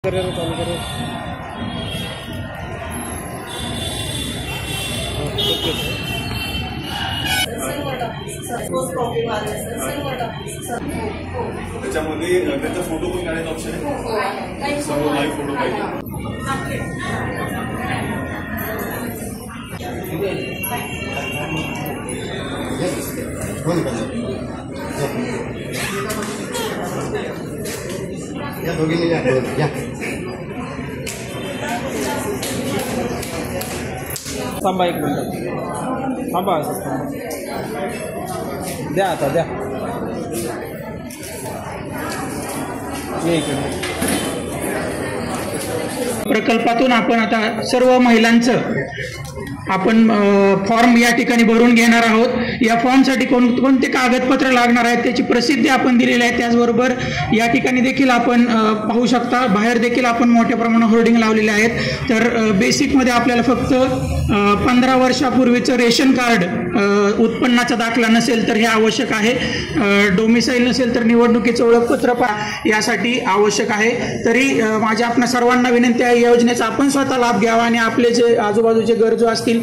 चालू करो। त्याच्यामध्ये त्याचा फोटो पण काढायचा ऑप्शन आहे, सर्व लाईव्ह फोटो पाहिजे। या दोघींनी या थांबा एक मिनिट, थांबा असं थांबा, द्या आता द्या प्रकल्पातून आपण आता सर्व महिलांचं आपण फॉर्म या ठिकाणी भरून घेणार आहोत। या फॉर्मसाठी कोणते कागदपत्र लागणार आहेत त्याची प्रसिद्धी आपण दिलेली आहे। त्याचबरोबर या ठिकाणी देखील आपण पाहू शकता, बाहेर देखील आपण मोठ्या प्रमाणात होर्डिंग लावलेले आहेत। तर बेसिकमध्ये आपल्याला फक्त 15 वर्षापूर्वीचं रेशन कार्ड, उत्पन्नाचा दाखला नसेल तर हे आवश्यक आहे, डोमिसाईल नसेल तर निवडणुकीचं ओळखपत्र यासाठी आवश्यक आहे। तरी माझ्या आपणा सर्वांना विनंती आहे, या योजनेचा आपण स्वतः लाभ घ्यावा आणि आपले जे आजूबाजूचे गरजू असतील